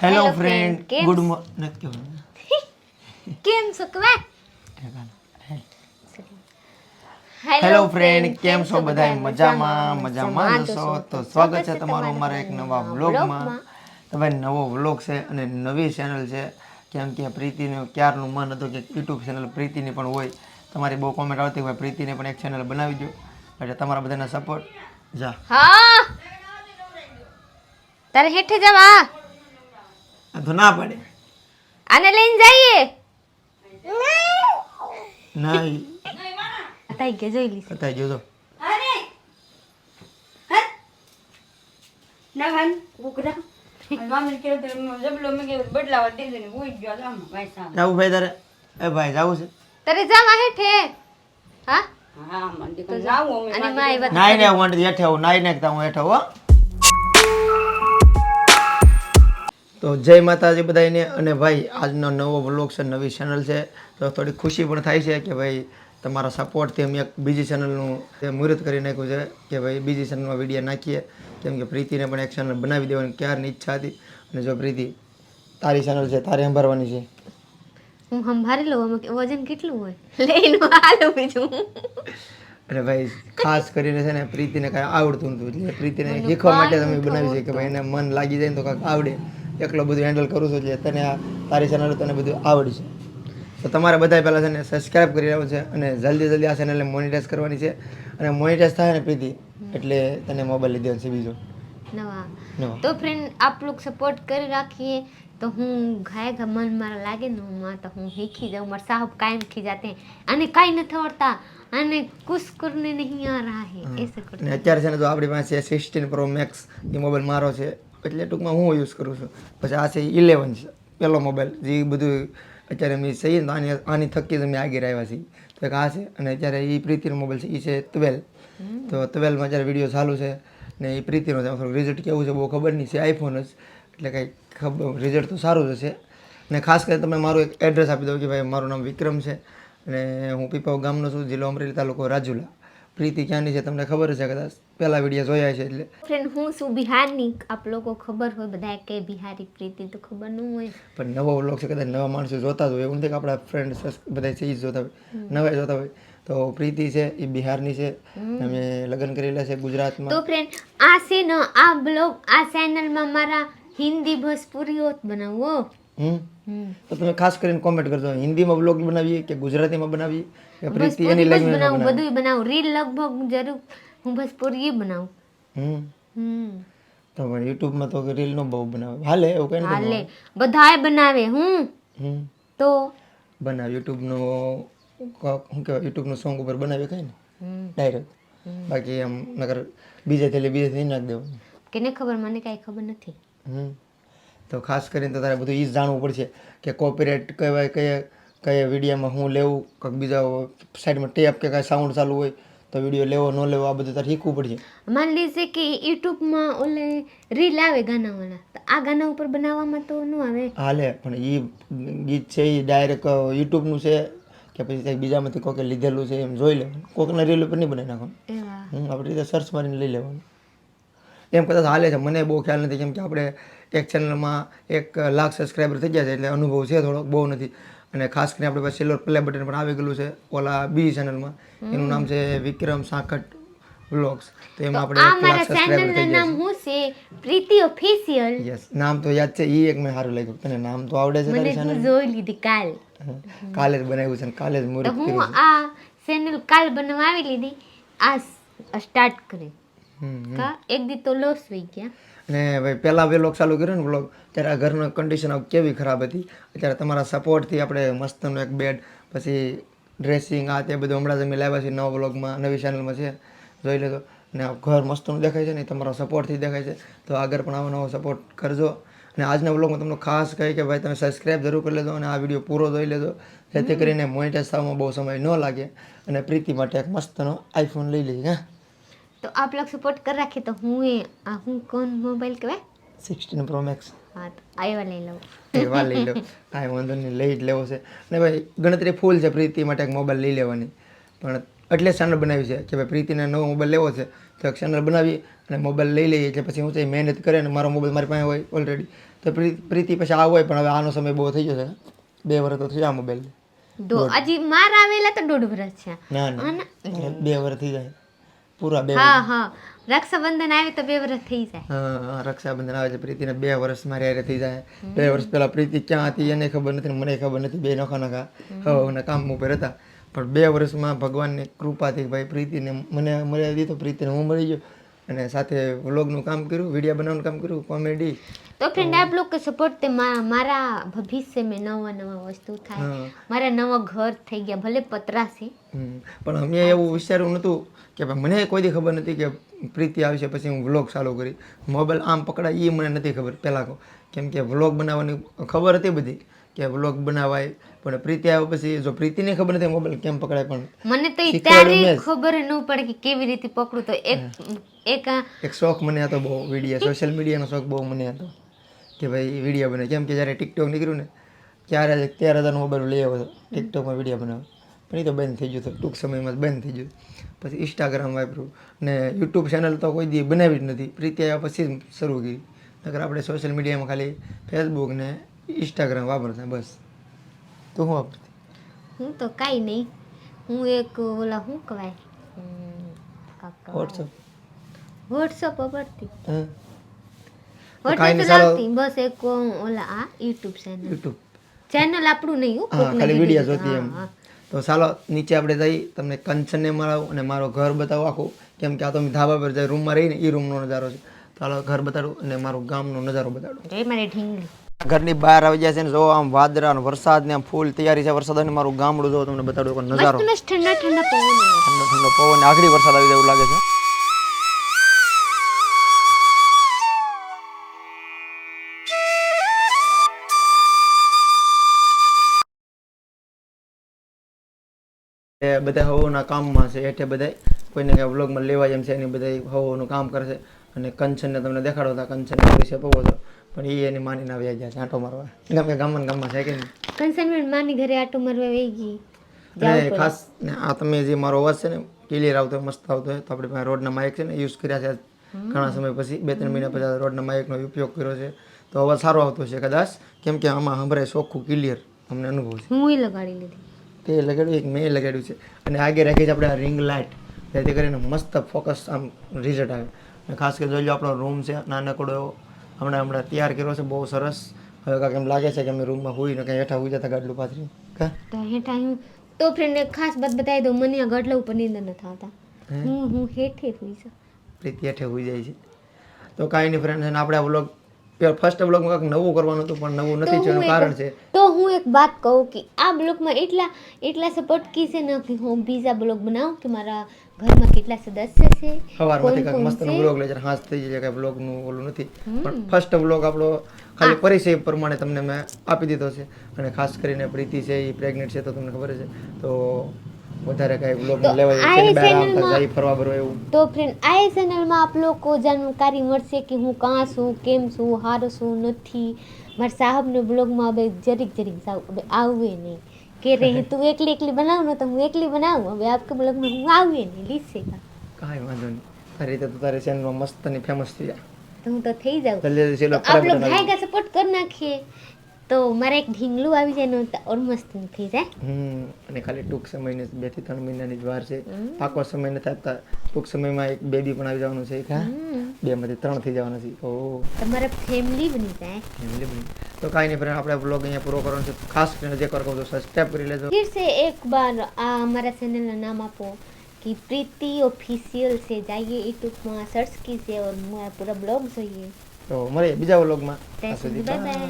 Hello friend, good morning. કેમ છો કવા? હેલો ફ્રેન્ડ, કેમ છો બધા? મજામાં છો? તો સ્વાગત છે તમારું અમારા એક નવા વ્લોગમાં. તો ભાઈ નવો વ્લોગ છે અને નવી ચેનલ છે. કેમ કે પ્રીતિનું ક્યારનું મન હતું કે યુટ્યુબ ચેનલ પ્રીતિની પણ હોય. તમારી બહુ કોમેન્ટ આવતી હોય પ્રીતિને પણ એક ચેનલ બનાવી દો. એટલે તમારા બધાના સપોર્ટ જા. હા તારે હેઠે જવા તો ના પડે. આને લઈને જઈએ. નહીં તાઈ કે જોઈ લીધી. બતાવી જો તો. જાવું ભાઈ તારે? એ ભાઈ જાવું છે? તારે જવા હેઠે. હા અને માય વાત નાઈ ને હું હેઠે આવું, નાઈ નાખતા હું હેઠે હો. તો જય માતાજી બધાને. અને ભાઈ આજનો નવો વ્લોગ છે, નવી ચેનલ છે. તો થોડી ખુશી પણ થાય છે કે ભાઈ તમારા સપોર્ટથી અમે એક બીજી ચેનલનું મુહૂર્ત કરી નાખ્યું છે કે ભાઈ બીજી ચેનલમાં વિડીયો નાખીએ. કેમ કે પ્રીતિને પણ એક ચેનલ બનાવી દેવાની ક્યારની ઈચ્છા હતી. અને જો પ્રીતિ તારી ચેનલ છે, તારે સંભાળવાની છે. હું સંભાળી લઉં. વજન કેટલું હોય લઈને હાલો બીજું. અને ભાઈ ખાસ કરીને છે ને પ્રીતિને કાંઈ આવડતું નતું, એટલે પ્રીતિને શીખવા માટે તમે બનાવી છે કે ભાઈ એને મન લાગી જાય ને તો કાંઈક આવડે. એકલો બધું હેન્ડલ કરું છું એટલે તને તારી ચેનલ તને બધું આવડશે. તો તમારે બધા પહેલાં છે ને સબસ્ક્રાઈબ કરી રહ્યો છે અને જલ્દી આ ચેનલને મોનિટાઈઝ કરવાની છે. અને મોનિટાઈઝ થાય ને પ્રીતિ એટલે તને મોબાઈલ લીધી છે બીજો નવા. નવો. તો ફ્રેન્ડ આપ લોग સપોર્ટ કરી રાખીએ તો હું ગાય મન મારા લાગે ને હું તો હું શીખી જાઉં. મારા સાहब कायम खिजाते हैं આને કાંઈ નથી આવડતા, આને કુछ करने नहीं आ रहा है ऐसे करते. અને અત્યારે છે ને તો આપણી પાસે 16 Pro Max એ મોબાઈલ મારો છે. એટલે ટૂંકમાં હું યુઝ કરું છું. પછી આ છે 11 છે પહેલો મોબાઈલ. જે બધું અત્યારે મેં સહી ને આની થકી જ અમે આગળ આવ્યા છીએ. તો એક આ છે અને અત્યારે એ પ્રીતિનો મોબાઈલ છે, એ છે 12. તો 12માં અત્યારે વિડીયો ચાલુ છે ને એ પ્રીતિનો છે. થોડું રિઝલ્ટ કેવું છે બહુ ખબર નહીં, છે આઈફોન જ એટલે કંઈ ખબર રિઝલ્ટ તો સારું જ હશે. અને ખાસ કરીને તમે મારું એક એડ્રેસ આપી દો કે ભાઈ મારું નામ વિક્રમ છે અને હું પીપાવ ગામનો છું, જિલ્લો અમરેલી, તાલુકો રાજુલા. પ્રીતિ ક્યાંની છે તમને ખબર છે કદાચ, પહેલા વિડીયો જોયા છે એટલે. ફ્રેન્ડ હું છું બિહારની. આપ લોકો ખબર હોય બધા કે બિહારી પ્રીતિ તો ખબર ન હોય. પણ નવો વ્લોગ છે, કદાચ નવા માણસો જોતા જ હોય. એવું નથી કે આપણા ફ્રેન્ડ બધા છે એ જ જોતા હોય, નવા જોતા હોય. તો પ્રીતિ છે એ બિહારની છે. અમે લગ્ન કરેલા છે ગુજરાતમાં. તો ફ્રેન્ડ આ છે ને આ બ્લોગ આ ચેનલમાં મારા હિન્દી ભોજપુરીઓ બનાવો. તો તમે ખાસ કરીને કોમેન્ટ કરજો હિન્દીમાં વ્લોગ બનાવીએ કે ગુજરાતીમાં બનાવીએ કે પ્રીતિ એની બનાવું લેંગ્વેજમાં બધું બનાવું. રીલ લગભગ જરૂર હું ભોજપુરી બનાવું. તો પણ યુટ્યુબમાં તો રીલ નો બહુ બનાવે હાલે એવું કઈ નથી. હાલે બધાય બનાવે. તો બનાવ યુટ્યુબનો શું કહેવાય યુટ્યુબનું સોંગ ઉપર બનાવી કઈ ને ડાયરેક્ટ. બાકી આમ નકર બીજેથી નાખ દેવાનું. કેને ખબર, મને કાંઈ ખબર નથી. તો ખાસ કરીને તો તારે બધું એ જ જાણવું પડશે કે કોપીરાઇટ કહેવાય કયા વિડીયોમાં હું લેવું, કંઈક બીજા સાઈડમાં ટેપ કે કાંઈ સાઉન્ડ ચાલુ હોય તો વિડીયો લેવો ન લેવો આ બધું તારે શીખવું પડશે. માની લીજે કે યુટ્યુબમાં ઓલે રીલ આવે ગાનાવાળા, તો આ ગાના ઉપર બનાવવામાં તો ન આવે. હાલે પણ એ ગીત છે એ ડાયરેક્ટ યુટ્યુબનું છે કે પછી કંઈક બીજામાંથી કોકે લીધેલું છે એમ જોઈ લેવાનું. કોકના રીલ ઉપર નહીં બનાવી નાખવાનું. આપણી રીતે સર્ચ મારીને લઈ લેવાનું. એમ કદાચ હાલે છે, મને બહુ ખ્યાલ નથી. કેમ કે આપણે એક ચેનલમાં 1 લાખ સબસ્ક્રાઈબર થઈ ગયા છે એટલે અનુભવ છે થોડોક, બહુ નથી. અને ખાસ કરીને આપણી પાસે સિલ્વર પ્લે બટન પણ આવી ગયેલું છે ઓલા બીજી ચેનલમાં. એનું નામ છે વિક્રમ સાકટ વ્લોગ્સ. તો એમાં આપણે 1 લાખ સબસ્ક્રાઈબર થઈ ગયા નામ હું છે પ્રીતિ ઓફિશિયલ. યસ, નામ તો યાદ છે. એ એક મને સારું લાગ્યું. તને નામ તો આવડે છે તારી ચેનલ? જોઈ લીધી કાલે જ બનાવ્યું છે ને કાલે જ મુહૂર્ત કર્યું છે. હું આ ચેનલ કાલ બનાવી લીધી, આ સ્ટાર્ટ કરી. એક દી તો લોસ થઈ ગયા. અને ભાઈ પહેલાં વ્લોગ ચાલુ કર્યો ને વ્લોગ ત્યારે આ ઘરની કન્ડિશન કેવી ખરાબ હતી. અત્યારે તમારા સપોર્ટથી આપણે મસ્તનું એક બેડ, પછી ડ્રેસિંગ આ તે બધું હમણાં જ અમે લાવ્યા છીએ નવા વ્લોગમાં, નવી ચેનલમાં છે, જોઈ લેજો. અને આ ઘર મસ્તનું દેખાય છે ને તમારા સપોર્ટથી દેખાય છે. તો આગળ પણ આવો નવો સપોર્ટ કરજો. અને આજના વ્લોગમાં તમને ખાસ કહે કે ભાઈ તમે સબસ્ક્રાઈબ જરૂર કરી લેજો અને આ વિડીયો પૂરો જોઈ લેજો, જેથી કરીને મોનિટાઈઝ થવામાં બહુ સમય ન લાગે અને પ્રીતિ માટે એક મસ્તનો આઈફોન લઈ લઈએ. હા તો આપ લોગ સપોર્ટ કરી રાખીએ તો હું કોણ મોબાઈલ કહેવાય 16 Pro Max. હા તો આવા લઈ લઉં. એવા લઈ લો, કાંઈ વાંધો નહીં, લઈ જ લેવો છે. અને ભાઈ ગણતરી ફૂલ છે પ્રીતિ માટે એક મોબાઈલ લઈ લેવાની. પણ એટલે ચેનલ બનાવી છે કે ભાઈ પ્રીતિને નવો મોબાઈલ લેવો છે તો એક ચેનલ બનાવી અને મોબાઈલ લઈ લઈએ એટલે પછી હું તો મહેનત કરે ને મારો મોબાઈલ મારી પાસે હોય ઓલરેડી તો પ્રીતિ પછી આ હોય પણ હવે આનો સમય બહુ થઈ ગયો છે 2 વર્ષ તો થયા મોબાઈલ હજી મારા આવેલા તો 1.5 વર્ષ છે. ના ના 2 વર્ષ થઈ જાય પૂરા 2 હા હા રક્ષાબંધન આવે તો 2 વર્ષ થઈ જાય. હા રક્ષાબંધન આવે છે પ્રીતિને 2 વર્ષ મારી હારે થઈ જાય. 2 વર્ષ પહેલા પ્રીતિ ક્યાં હતી એને ખબર નથી ને મને ખબર નથી. 2 નોખા હવે કામ ઉપર હતા પણ 2 વર્ષમાં ભગવાનની કૃપાથી ભાઈ પ્રીતિને મને મળી દીધો પ્રીતિને હું મળી ગયો અને સાથે વ્લોગનું કામ કર્યું વિડીયો બનાવવાનું કામ કર્યું કોમેડી. તો ફ્રેન્ડ આપ લોકો સપોર્ટ તે મારા ભવિષ્ય में નવા વસ્તુ થાય મારા નવા ઘર થઈ ગયા ભલે પતરા છે પણ અમે એવું વિચાર્યું નહોતું કે ભાઈ મને કોઈ દી ખબર નથી કે પ્રીતિ આવશે પછી હું વ્લોગ ચાલુ કરી મોબાઈલ આમ પકડાય એ મને નથી ખબર પહેલાં કેમ કે વ્લોગ બનાવવાની ખબર હતી બધી કે વ્લોગ બનાવાય પણ પ્રીતિ આવ્યો પછી જો પ્રીતિને ખબર નથી મોબાઈલ કેમ પકડાય પણ મને તો ત્યારે ખબર ન પડે કે કેવી રીતે પકડું તો એક શોખ મને હતો બહુ વિડીયો સોશિયલ મીડિયાનો શોખ બહુ મને હતો કે ભાઈ વિડીયો બને કેમ કે જ્યારે ટિકટોક નીકળ્યું ને ત્યારે 13,000 મોબાઈલ લઈ આવ્યો હતો ટિકટોકમાં વિડીયો બનાવ્યો પણ એ તો બંધ થઈ ગયું હતું ટૂંક સમયમાં બંધ થઈ ગયું. પછી ઇન્સ્ટાગ્રામ વાપર્યું ને યુટ્યુબ ચેનલ તો કોઈ દી બનાવી જ નથી પ્રીતિ આવ્યા પછી શરૂ કરી નકર આપણે સોશિયલ મીડિયામાં ખાલી ફેસબુક ને ઇન્સ્ટાગ્રામ વાપરતા બસ. તો હું વાપરતી હું તો કાંઈ નહીં હું એક ઓલા શું કહેવાય વોટ્સઅપ વાપરતી બસ એક ઓલા આ યુટ્યુબ ચેનલ આપણું નહીં ખાલી વિડીયો જોતી એમ. તો ચાલો નીચે આપણે જઈ તમને કંચનને મળાવું અને મારો ઘર બતાવું આખું કેમ કે આ તો અમે ધાબા પર જઈ રૂમમાં રહીને એ રૂમનો નજારો છે. ચાલો ઘર બતાડું અને મારું ગામનો નજારો બતાડું. ઘરની બહાર આવી જાય છે ને જો આમ વાદળા વરસાદ ને આમ ફૂલ તૈયારી છે વરસાદ અને મારું ગામડું જો તમને બતાડું નજારો ઠંડા ઠંડા પવન આગળ વરસાદ આવી જાય એવું લાગે છે. બધા હવોના કામમાં છે એટલે બધા કોઈને કાંઈ વ્લોગમાં લેવા એમ છે એની બધા હવોનું કામ કરશે અને કંચનને તમને દેખાડો હતા કંચન વિશે પવો હતો પણ એ એની માની ના વ્યાજ છે આંટો મારવા ગમે ગામમાં છે કે નહીં કંચન માની ઘરે આંટો મારવા વહી ગઈ. અને ખાસ આ તમે જે મારો અવાજ છે ને ક્લિયર આવતો હોય મસ્ત આવતો હોય તો આપણે પાસે રોડના માઇક છે ને યુઝ કર્યા છે ઘણા સમય પછી 2-3 મહિના પછી રોડના માઇકનો ઉપયોગ કર્યો છે તો અવાજ સારો આવતો છે કદાચ કેમ કે આમાં સંભળાય ચોખ્ખું ક્લિયર અમને અનુભવ છે. હું લગાડી લીધી તે લગાડ્યું એક મેં લગાડ્યું છે અને આગે રાખી છે આપણે આ રિંગ લાઇટ જેથી કરીને મસ્ત ફોકસ આમ રિઝલ્ટ આવે અને ખાસ કરી જોઈ લો આપણો રૂમ છે નાનકડો એવો હમણાં તૈયાર કર્યો છે બહુ સરસ. હવે કાંઈક એમ લાગે છે કે અમે રૂમમાં હોઈને કંઈ હેઠા હોઈ જતા ગાડલું પાથરી તો હેઠા હું તો ફ્રેન્ડ એક ખાસ વાત બતાવી દઉં મને આ ગાડલા ઉપર નીંદર નથી આવતા હું હેઠે હોઈ છું પ્રીતિ હેઠે હોઈ જાય છે. તો કાંઈ નહીં ફ્રેન્ડ છે ને આપણે આ વ્લોગ ફર્સ્ટ બ્લોગમાં કંઈક નવું કરવાનું હતું પણ નવું નથી એનું કારણ છે. તો હું એક વાત કહું કે આ બ્લોગમાં એટલા સપોર્ટ કી છે ને કે હું બીજા બ્લોગ બનાવું કે મારા ઘરમાં કેટલા સદસ્ય છે સવારમાંથી કંઈક મસ્તનો બ્લોગ લઈ જાય હાથ થઈ જાય કે બ્લોગનું ઓલું નથી પણ ફર્સ્ટ બ્લોગ આપણો ખાલી પરિચય પ્રમાણે તમને મેં આપી દીધો છે અને ખાસ કરીને પ્રીતિ છે એ પ્રેગ્નેન્ટ છે તો તમને ખબર છે તો વધારે કઈ વ્લોગ લેવાય છે બહાર આવતા જાય ફરવા બરવા એવું. તો ફ્રેન્ડ આ ચેનલમાં આપ લોકો જાણકારી મળશે કે હું કાં છું કેમ છું હારો છું નથી. મારા સાહેબને બ્લોગમાં હવે જરીક જાવ હવે આવવે નહીં કે રે તું એકલી બનાવ ને તો હું એકલી બનાવું હવે આપકે બ્લોગમાં હું આવવે નહીં લીસે કાંઈ વાંધો નહીં તારી રીતે તો તારી ચેનલમાં મસ્ત ની ફેમસ થઈ જાય તો હું તો થઈ જાઉં જલ્દી આપ લોગ ભાઈ કા સપોર્ટ કરી નાખીએ તો મારે એક ઢીંગલું આવી જાય ને ઓર મસ્ત થઈ જાય. અને ખાલી ટૂંક સમયને 2 થી 3 મહિનાની જ વાર છે પાકો સમય નથી આપતા ટૂંક સમયમાં એક બેબી પણ આવી જવાનું છે 2 માંથી 3 થઈ જવાના છે. ઓહ તમારા ફેમિલી બની જાય ફેમિલી બની તો કાંઈ નહીં ફ્રેન્ડ આપણે વ્લોગ અહીંયા પૂરો કરવાનો છે. ખાસ કરીને જે કરો તો સબસ્ક્રાઇબ કરી લેજો. फिर से एक बार हमारा चैनल नाम आपको कि प्रीति ऑफिशियल से जाइए यूट्यूब में सर्च कीजिए और पूरा ब्लॉग જોઈએ તો મળીએ બીજા વ્લોગમાં. Bye bye.